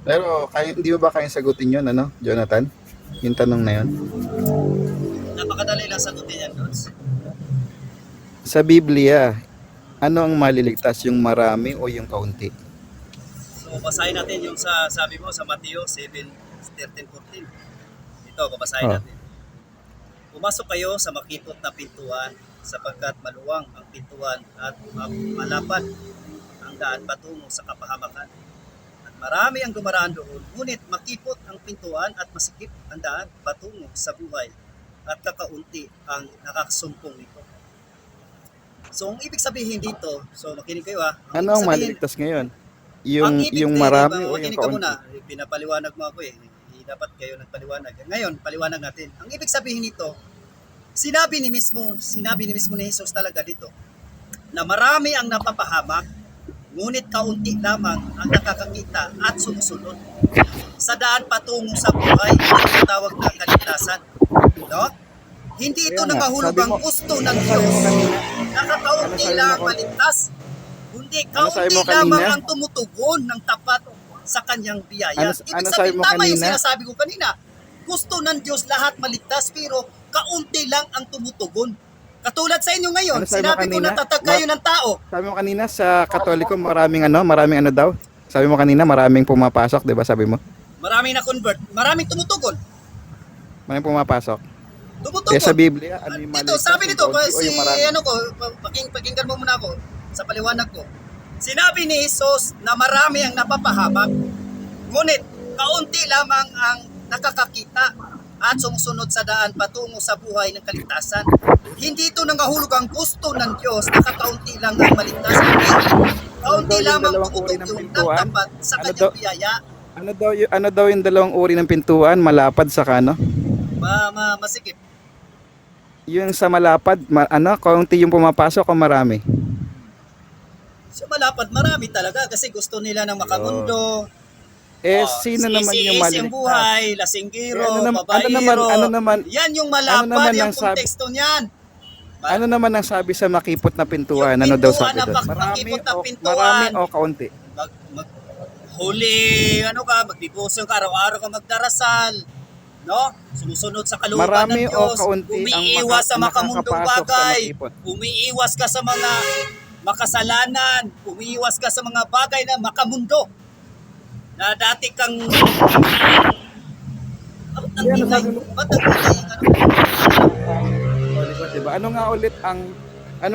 Pero kaya, hindi mo ba kayang sagutin yun, ano, Jonathan? Yung tanong na yun. Napakadali lang sagutin yan, Lods. Sa Biblia, ano ang maliligtas, yung marami o yung kaunti? So, basahin natin yung sabi mo sa Mateo 7:13-14. Ito, babasahin Oh. natin. Pumasok kayo sa makipot na pintuan sapagkat maluwang ang pintuan at malapad ang daan patungo sa kapahamakan. At marami ang dumaraan doon, ngunit makipot ang pintuan at masikip ang daan patungo sa buhay at kakaunti ang nakakasumpong nito. So, ang ibig sabihin dito, so makinig kayo ha. Ano ang Sabihin, maliligtas ngayon? ang ibig Yung din, marami o yung makinig ka kaunti? muna, pinapaliwanag mo ako eh. Dapat kayo nagpaliwanag. Ngayon, paliwanag natin. Ang ibig sabihin nito, sinabi ni mismo ni Jesus talaga dito, na marami ang napapahamak, ngunit kaunti lamang ang nakakakita at sumusunod sa daan patungo sa buhay na tawag na kaligtasan. No? Hindi ito Kaya nga, nangahulog sabi ang mo- gusto ng Ano sabi Diyos. mo kanina? Nakakaunti Ano sabi mo lang ko- maligtas. Kundi Ano sabi kaunti mo kanina? lamang ang tumutugon ng tapat sa kanyang biyaya. Ano- Ibig ano sabi sabihin, mo tama yung kanina? sinasabi ko kanina. Gusto ng Diyos lahat maligtas, pero kaunti lang ang tumutugon. Katulad sa inyo ngayon, Ano sabi mo sinabi ko kanina? natatag kayo ng tao. Sabi mo kanina sa Katoliko, maraming ano daw? Sabi mo kanina, maraming pumapasok, di ba sabi mo? Maraming na convert, maraming tumutugon. Maraming pumapasok. Tumutugon. Kaya sa Biblia, ano yung Dito, maliligtas? sabi Yung nito, kaunti o yung marami? pakinggan mo muna ako sa paliwanag ko. Sinabi ni Jesus na marami ang napapahamak, ngunit kaunti lamang ang nakakakita at sumusunod sa daan patungo sa buhay ng kaligtasan. Hindi ito nangahulog ang gusto ng Diyos na kakaunti lang ang maligtas. Hindi. Kaunti Ano daw yung lamang dalawang uri ng tumutugtog ng pintuan? tapat sa Ano kanyang daw- biyaya. Ano daw yung dalawang uri ng pintuan? Malapad sa kano? Masikip. Yung sa malapad, kaunti yung pumapasok o marami? So malapad, marami talaga kasi gusto nila ng makamundo. Sino naman yung Easy ang maliligtas? buhay, lasinggiro, Ano babaero. naman, Yan yung ano malapad, naman yung ang sabi- konteksto niyan. ano naman ang sabi sa makipot na pintuan? Yung Ano daw pintuan sabi na doon? makipot na pintuan. Marami o kaunti? Huli, magdibuso ka, araw-araw ka magdarasal. No? Sumusunod sa kalooban Marami ng o Diyos. kaunti ang Umiiwas sa makamundong nakakapasok sa bagay. makipot? Umiiwas ka sa mga makasalanan. Umiiwas ka sa mga bagay na makamundo. Na dati kang... Ba't ang Yan, ingay? sabi mo. Ba't ang ingay? Diba? Ano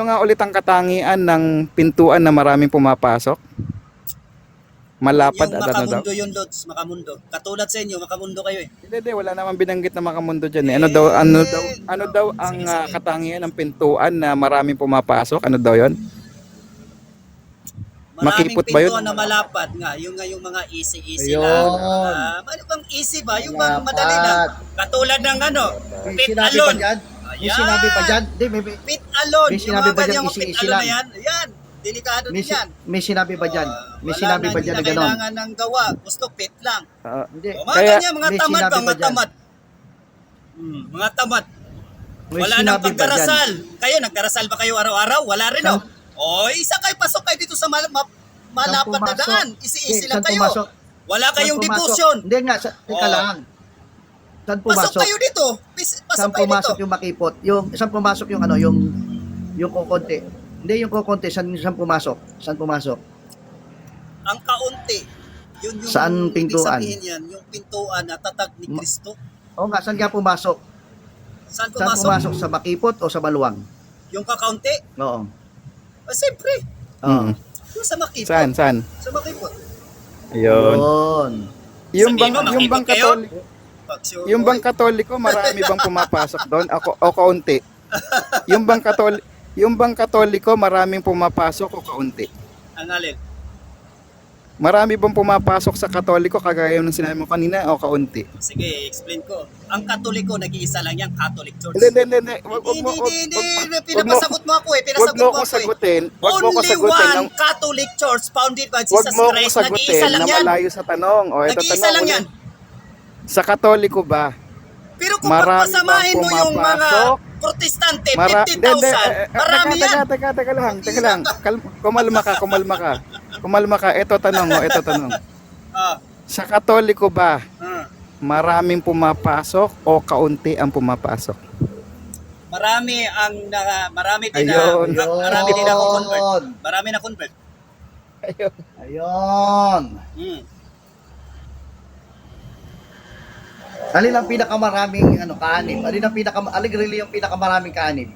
nga ulit ang katangian ng pintuan na maraming pumapasok? Malapad Yung at ano daw? makamundo yun, Lods. Makamundo. Katulad sa inyo, makamundo kayo eh. Hindi, wala naman binanggit na makamundo dyan eh. Ano daw ang Sige. katangian ng pintuan na maraming pumapasok? Ano daw 'yon? Maraming Makipot ba yun? pintuan na malapad nga. Yung nga yung mga easy-easy Ayun. lang. Ano bang easy ba? Yung bang madali lang. Katulad ng ano, May pit sinabi ba alone. dyan? May sinabi ba dyan? Hindi, Pit alone. May Yung sinabi mga ba dyan, ganyang pit easy-easy alone na lang? yan. Yan. Delikado din yan. may sinabi ba dyan? May Wala sinabi ba na, dyan na hindi gano'n? kailangan ng gawa. Gusto pit lang. Hindi. O, mga Kaya, ganyan, mga may tamad sinabi ba? ba Mga dyan? tamad. Mga tamad. May Wala nang sinabi ba dyan? pagdarasal. Kayo, nagdarasal ba kayo araw-araw? Wala rin, no? O, isa kayo, pasok kayo dito sa malapad na pumasok? daan. Easy-easy Hindi, lang saan kayo. pumasok? Wala kayong Saan pumasok? devotion. Hindi nga, teka Oh. lang. Saan Pasok pumasok? kayo dito. Pasok Saan kayo dito. pumasok yung makipot? Saan pumasok yung ano, yung kukunti? Hindi yung kukunti, saan pumasok? Saan pumasok? Ang kaunti. Yun yung Saan ibig pintuan? sabihin yan. Yung pintuan na tatag ni Kristo. Oo nga, saan nga pumasok? Saan Saan pumasok? pumasok? Sa makipot o sa maluwang? Yung kakaunti? Oo. Siyempre. Oo. Mm. Yung sa makipot. Saan? Sa makipot. Ayun. Yun. Yung Sabihin mo, bang makipot kayo? Katoliko, Pag sure yung ko, bang Katoliko, marami bang pumapasok doon o kaunti? Yung bang Katoliko, maraming pumapasok o kaunti? ang alin? Marami bang pumapasok sa Katoliko kagaya ng sinabi mo kanina o kaunti? Sige, explain ko. Ang Katoliko, nag-iisa lang yan, Catholic Church. Hindi. Wag mo Pinapasagot mo ako eh. Pinasagot mo ko ako eh. sagutin. Wag mo ko Only sagutin. one Catholic Church founded by Wag Jesus mo ko Christ. sagutin Nag-iisa lang na yan. malayo sa tanong. O, ito Nag-iisa tanong lang ulit. yan. Sa Katoliko ba? Pero kung Marami pagpasamahin bang mo yung mga pumapasok? Protestante, Hindi. 50,000, marami yan. Teka lang. Kumalma ka. Ito tanong mo. Ah, Sa Katoliko ba, Ah, maraming pumapasok o kaunti ang pumapasok? marami din Ayun. marami din ako convert. Marami na convert. Ayun. Ayun. Mm. Alin ang pinakamaraming kaanib? Alin reliyon pinakamaraming kaanib?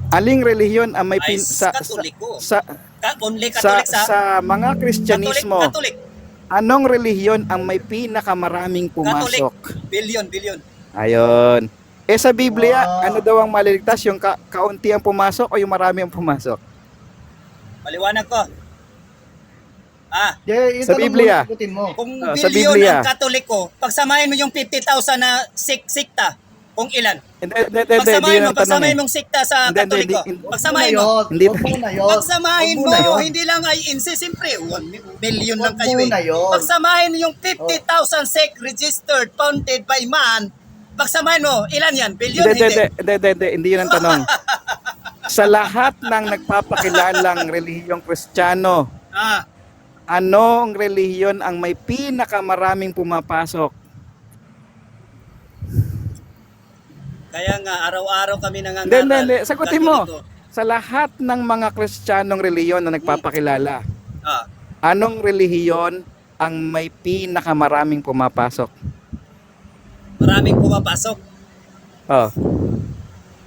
Aling relihiyon ang may Ay, Katoliko. Only sa, Catholic sa sa mga Kristyanismo, Catholic. anong relihiyon ang may pinakamaraming pumasok? Billion. Ayun. Sa Biblia, Wow. ano daw ang maliligtas? Yung kaunti ang pumasok o yung marami ang pumasok? Maliwanag ko. Yung Sa tanong Biblia. mo, sagutin mo. Kung Sa billion Biblia. ang Katoliko, pagsamahin mo yung 50,000 na sikta, kung ilan? Hindi Pagsamahin yun mo, ang tanong pagsamahin eh. mong sikta sa Hindi, Katoliko. hindi. Pagsamahin mo. Hindi. Huwag mo na yun. Pagsamahin Huwag mo, na yun. hindi lang ay inse, siyempre, 1 million lang Huwag kayo mo na eh. yun. Pagsamahin mo yung 50,000 sek registered, founded by man, pagsamahin mo, ilan yan? Billion? Hindi yun ang tanong. Sa lahat ng nagpapakilalang relihiyong Kristiyano, anong relihiyon ang may pinakamaraming pumapasok? Kaya nga, araw-araw kami nangangaral. Hindi. Sagutin mo. Katoliko. Sa lahat ng mga Kristiyanong relihiyon na nagpapakilala, Ah, anong relihiyon ang may pinakamaraming pumapasok? maraming pumapasok. Oh.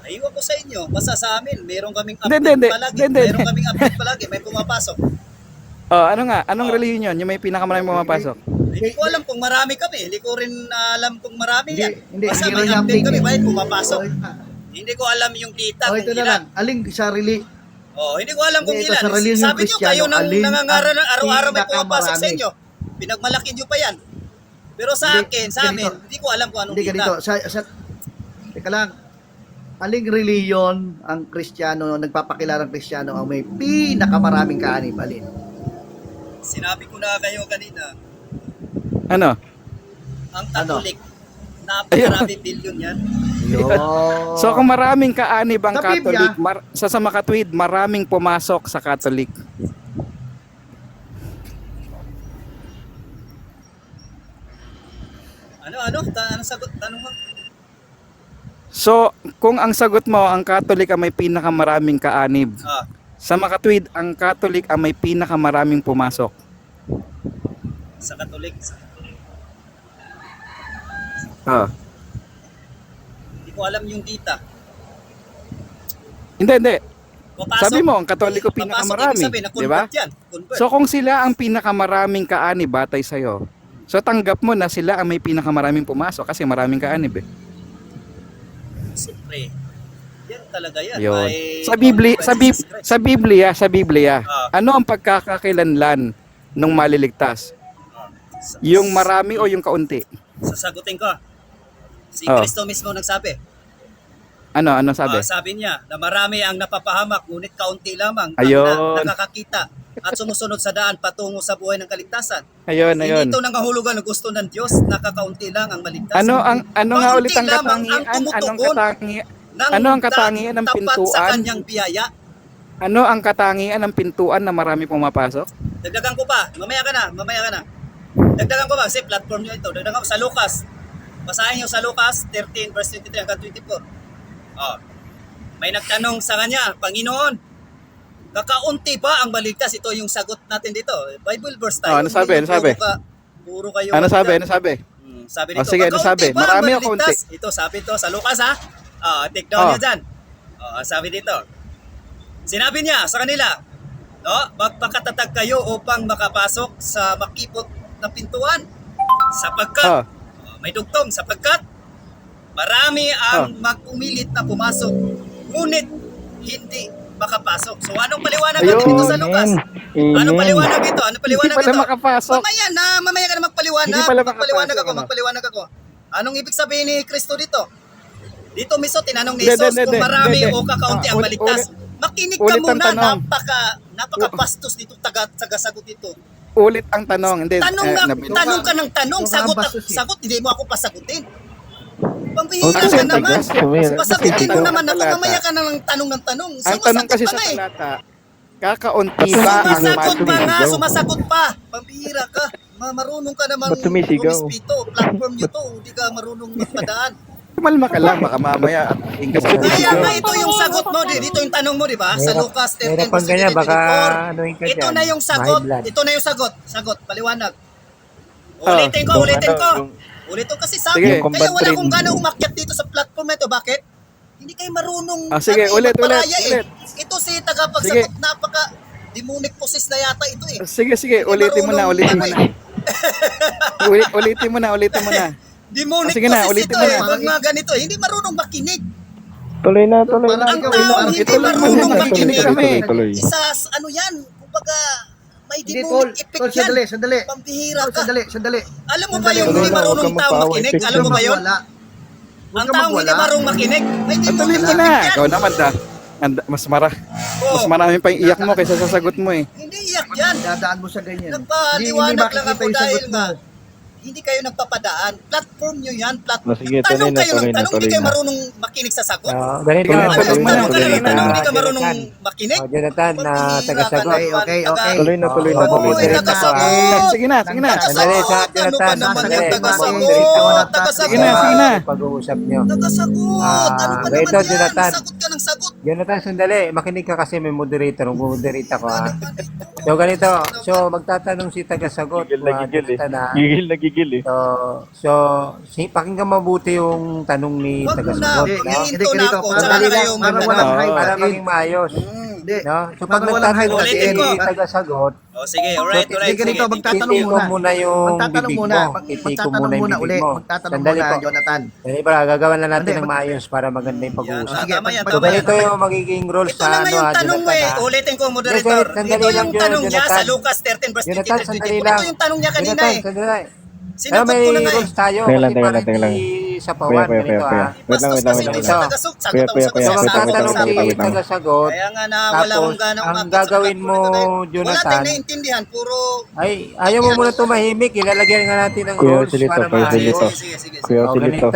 Aywan ko sa inyo, basta sa amin, meron kaming Hindi, update palagi. hindi. Meron kaming update palagi, may pumapasok. Oh, ano nga? Anong relihiyon yun? Yung may pinakamaraming pumapasok? Hindi ko alam kung marami kami. Hindi ko rin alam kung marami yan. Hindi Basta rin may yung update kami, update. bakit pumapasok. Oh, Hindi ko alam yung data ito kung na ilan. lang. Alin sa hindi ko alam kung Hindi, ito ilan. sa relihiyon Sabi nyo, kayo Kristiyano, nang alin nangangaral ng ang araw-araw may pumapasok sa pinakamarami? inyo. Pinagmalaki nyo pa yan. Pero sa Hindi, akin, sa amin, ganito. hindi ko alam kung anong Hindi ganito. data. Teka lang. Aling reliyon ang Kristiyano, nagpapakilalang Kristiyano ang may pinakamaraming kaanib? Alin? Sinabi ko na kayo kanina, Ano? ang Catholic, napakarami billion yan. Yun. So kung maraming kaanib ang Sa Biblia. Catholic, sa makatwid, maraming pumasok sa Catholic. Ano sagot? Tanong mo? So, kung ang sagot mo, ang Catholic ang may pinakamaraming kaanib. Sa makatwid, ang Catholic ang may pinakamaraming pumasok. Sa Catholic. Oh. Hindi ko alam yung data. Hindi. Papasok, Sabi mo, ang Katoliko papasok, pinakamarami, ibig sabihin, di ba? na-convert yan. Convert. So kung sila ang pinakamaraming kaanib batay sa'yo, so tanggap mo na sila ang may pinakamaraming pumasok kasi maraming kaanib eh. Siyempre, yan talaga yan. Yun. Ay, Sa Biblia, Ah. ano ang pagkakakilanlan ng maliligtas? Yung marami o yung kaunti? Sasagutin ko. Si Oh. Kristo mismo nagsabi. Ano sabi? Sabi niya na marami ang napapahamak, ngunit kaunti lamang Ayun. ang nakakakita at sumusunod sa daan patungo sa buhay ng kaligtasan. Ayun. Hindi ito nangahulugan ng gusto ng Diyos, nakakaunti lang ang maligtas. Ano nga ulit ang Kaunti lamang ang katangian? tumutugon Ano ang katangian ng tapat sa pintuan? kanyang biyaya. Ano ang katangian ng pintuan na marami pumapasok? Dagdagan ko pa, mamaya ka na. Dagdagan ko pa, kasi platform nyo ito. Dagdagan ko sa Lucas. Basahin nyo sa Lucas 13 verse 23 hanggang 24. May nagtanong sa kanya, Panginoon, kakaunti ba ang maligtas? Ito yung sagot natin dito. Bible verse tayo. Ano sabi? Puro kayo. Ano sabi? Sabi dito, Sige, ano kakaunti sabi? ba ang Marami o maligtas? Ito, sabi ito sa Lucas ha. Take down Oh. nyo dyan. Sabi dito. Sinabi niya sa kanila, magpakatatag kayo upang makapasok sa makipot na pintuan. Sapagkat, may dugtong, sapagkat marami ang mag-umilit na pumasok, ngunit hindi makapasok. So anong paliwanag natin dito sa Lucas? Anong paliwanag dito? Hindi pala makapasok. Mamaya ka na magpaliwanag. Hindi pala Magpaliwanag ako. Anong ibig sabihin ni Kristo dito? Dito mismo tinanong ni Hindi, Jesus hindi, kung marami hindi. o kakaunti ang Ulit- maligtas. Makinig ka ulit ang muna, tanong. napaka-bastos dito, taga-sagot dito. Ulit ang tanong. Hindi, Tanong ka ng tanong, sagot bastos eh. sagot, hindi mo ako pasagutin. Oh, Pambihira kasi ka ang naman. tanong- Pasagutin mo ang naman ako, talata. mamaya ka na ng tanong ng tanong. Ang tanong kasi sa Sumasagot pa nga talata, kakaunti ba ang Sumasagot pa nga, maliligtas? sumasagot pa. Pambihira ka. marunong ka naman Ba't sumisigaw? rumispito. Platform nyo to, hindi ka marunong magpadaan. Kumalma ka lang, baka mamaya at ka sa Kaya nga ito yung sagot mo, dito yung tanong mo, di ba? Sa Lucas 13, Meron pang ganyan, baka anuhin ka Ito dyan. na yung sagot. High blood. Ito na yung sagot. Sagot, paliwanag. Ah, Ulitin ko, yung ulitin ano, ko. yung- Ulitin kasi Sige. sabi. Yung Kaya wala combat akong train. gana umakyat dito sa platform na ito. Bakit? Hindi kayo marunong Sige, ulit. magparaya eh. Ulit. Ito si tagapagsagot, napaka demonic possess na yata ito eh. Sige, ulitin mo na. Ulitin mo na. Demonic Sige na, possess ulitin ito mo eh. na. Pag mga ganito, hindi marunong makinig. Tuloy na, tuloy na. Ang tao hindi Ituloy mo marunong na, makinig. tuloy. Isa, ano yan, kumbaga, may Hindi, Tol. demonic Tol, effect yan. sandali. Pambihira Tol, ka. sandali. Alam mo ba yung Sandali. hindi marunong Huwag ka tao magpaway. makinig? Huwag Alam mo ba yun? Huwag Ang ka taong hindi magwala. marunong makinig, may Tuloy demonic mo na. effect Ikaw yan. naman mas marami pa yung iyak mo kaysa sa sagot mo eh. Hindi iyak yan. Dadaan mo sa ganyan. Nagpaliwanag lang makikita ako yung dahil sagot mo. nga, hindi kayo nagpapadaan. Platform nyo yan. No, sige, Tanong tuloy na, kayo ng tuloy na, tanong, hindi tuloy kayo na. marunong makinig sa sagot. Ganito. Tuloy na, Ano tuloy yung mo na, tanong ka tuloy lang ng na. tanong, hindi ka marunong makinig? Jonathan, Pambihira ka taga-sagot. naman, Okay. Tuloy na, tuloy na, Oo, tuloy eh, na. nakasagot. Sige na. Sandali, Nakasagot. sa Ano ba Jonathan, naman sandali. yung Sige tagasagot? na, sige na. Tagasagot. Pag-uusap nyo. Tagasagot. Ano ba Ganito, naman yan? Jonathan. Sagot ka ng sagot. Jonathan, sandali. Makinig ka kasi may moderator. Mag-moderate ako ha. So, ganito. So, magtatanong si taga-sagot. Gigil na gigil eh. Jonathan, ha? Gigil na gigil eh. Pakinggan mabuti yung tanong ni Wag mo na. taga-sagot. Hindi, No? Pag-iinto na ganito, ako. para Tsaka na lang, kayo para mag- walang Oo. hype Para natin. maging maayos. Hindi. No? So, Para pag walang nagtatanong hype Ulitin ko. si taga-sagot, Oh, sige, alright. Hindi, ganito, magtatanong titikom muna. muna yung Magtatanong bibig muna. mo. Titikom Magtatanong muna yung muna bibig ulit. mo. Magtatanong Sandali muna, po. Jonathan. Sandali pa, gagawan na natin Hindi, ng maayos para maganda yung Yan, pag-uusap. Sige, tama yan, pag- So, tama yan. ganito yung magiging rules Ito na nga yung tanong mo eh. Jonathan, ha? Ulitin ko, moderator. Sandali Ito lang yung yun, tanong niya sa Jonathan. Lucas 13 verse Jonathan, 23. sandali lang. Ito yung tanong niya kanina Jonathan, eh. sandali. Pero Sinagot may ko na nga eh. rules tayo. Teka lang, Kasi teka para lang, teka lang. hindi sa Kuya, pawan. kuya, Ganito kuya. ha. Wait lang, Bastos kasi lang, hindi wait siya lang. tagasok. Kuya, Sagot ako kuya, sa kuya, kasi wait lang, sagot wait lang, Magtatanong ako wait lang, si wait lang. taga-sagot. Kaya nga na wala akong Tapos, ganang ang umakyat sa gagawin platform mo, na ito eh. Wala Jonathan, tayong naiintindihan. Puro... ay, ayaw mo muna tumahimik. Ilalagyan nga natin ng Kuya, rules silito, para kuya, maayos. silito. Sige. Kuya O, Silito. ganito.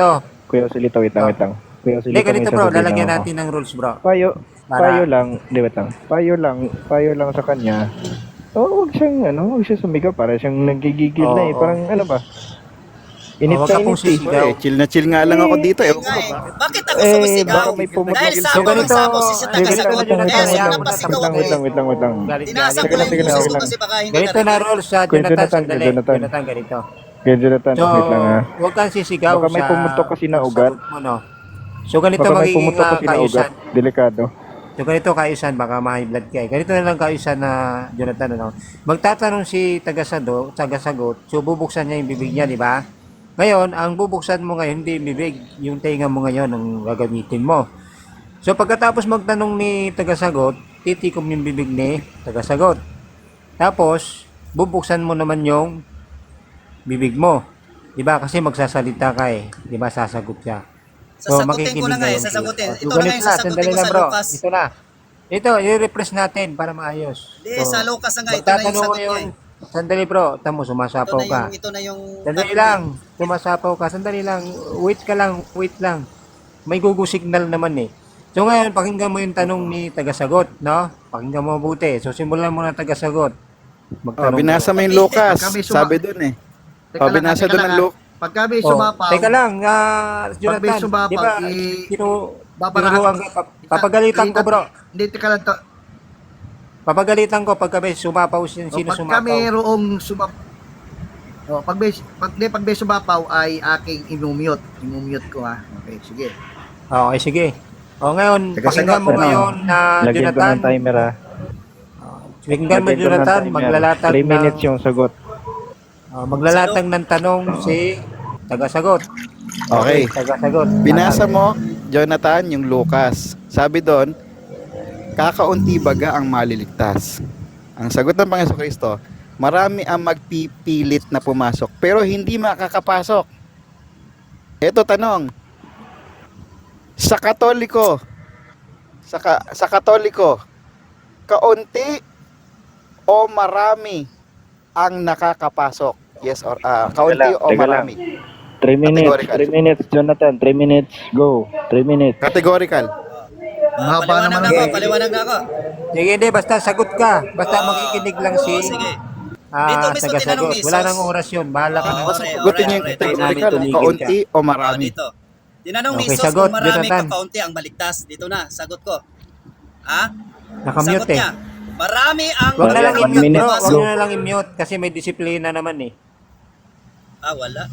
Kuya Silito, wait lang. Kuya Hindi, Silito, ganito may bro. sasabihin Lalagyan ako. natin ng rules bro. Payo Para- lang, di ba tang? Payo lang sa kanya. Wag siya sumigaw para siyang nagigigil na eh. Oo. Parang ano ba? Init Wag ka ka pong init eh. sisigaw. Chill na chill nga lang ako dito eh. Nga eh. Bakit ako Eh, sumisigaw? baka may pumutol Dahil sa- sa So, ako ng ganito. sapo si Wait tagasagot. lang, Kaya wait lang, napasigaw ako wait eh. lang. Dinasa ko Sige lang lang, yung sige puso lang. kasi baka hindi Ganito na rules sa Kuya Jonathan. Jonathan, Sandali. Jonathan. Jonathan, ganito. Kaya Jonathan, So, wait lang ha. huwag kang sisigaw Baka may sa pumutok kasi na ugat. sagot mo, no? So, ganito Baka may magiging pumutok kasi na ugat. kaayusan. Delikado. So, ganito kaayusan, baka ma-high blood ka eh. Ganito na lang kaayusan na Jonathan, ano? Magtatanong si tagasagot, so bubuksan niya yung bibig niya, di ba? Ngayon, ang bubuksan mo ngayon, hindi yung bibig, yung tenga mo ngayon ang gagamitin mo. So, pagkatapos magtanong ni tagasagot, titikom yung bibig ni tagasagot. Tapos, bubuksan mo naman yung bibig mo. Di ba? Kasi magsasalita ka eh. Di ba? Sasagot siya. Sasagutin ko na nga eh. makikinig na Sasagutin. yung Ito na nga yung sasagutin sandali ko lang, sa bro. Lucas. Ito na. Ito, i-repress natin para maayos. Hindi, sa Lucas na nga. Ito na yung magtatanong sagot ko niya eh. Sandali bro, tamo sumasapaw ka. Ito na yung... Sandali lang, sumasapaw ka. Sandali lang, wait lang. May Google signal naman eh. So ngayon, pakinggan mo yung tanong ni tagasagot, no? Pakinggan mo mabuti. So simulan mo na tagasagot. Binasa mo yung Lucas. Kami Sabi doon eh. Teka lang, Binasa teka doon lang, ng Lucas. Pag kami Oh, sumapaw, teka lang, Jonathan, may sumapaw, di ba, babarahan- papagalitan ko bro. Hindi, teka lang to. Papagalitan ko pag kami sumapaw, sino Pag sumapaw. kami roong sumapaw, pag may sumapaw ay aking i-mute ko ha. Okay, sige. Okay, sige. O ngayon, Teka, pakinggan mo sagot. ngayon na Lagyan ko Jonathan. ng timer ha. Pakinggan mo Jonathan, maglalatag 3 minutes yung sagot. maglalatag ng tanong si tagasagot. Okay. Tagasagot. Binasa mo, Jonathan, yung Lucas. Sabi doon, kakaunti baga ang maliligtas. Ang sagot ng Panginoon Kristo, marami ang magpipilit na pumasok, pero hindi makakapasok. Ito tanong, sa Katoliko, sa Katoliko, kaunti o marami ang nakakapasok? Yes or kaunti o Teka lang. marami? 3 minutes, Categorical. 3 minutes, Jonathan. 3 minutes, go. 3 minutes. Categorical. Mahaba naman Paliwanag na ako. Sige, hindi, basta sagot ka. Basta makikinig lang si Sige. Dito mismo tinanong tagasagot. ni Wala Jesus. nang oras yun. Bahala ka. Oo. Sagutin niyo yung alright. kategorikal, Tumigil kaunti o Oh, marami. dito. Tinanong ni Okay, Jesus sagot, kung marami Jonathan. kakaunti ang baligtas. Dito na, sagot ko. Ha? Nakamute Sagot eh. niya. Marami ang Wag na lang baligtas i-mute, bro. pumasok. Wag na lang i-mute kasi may disiplina naman eh. Wala.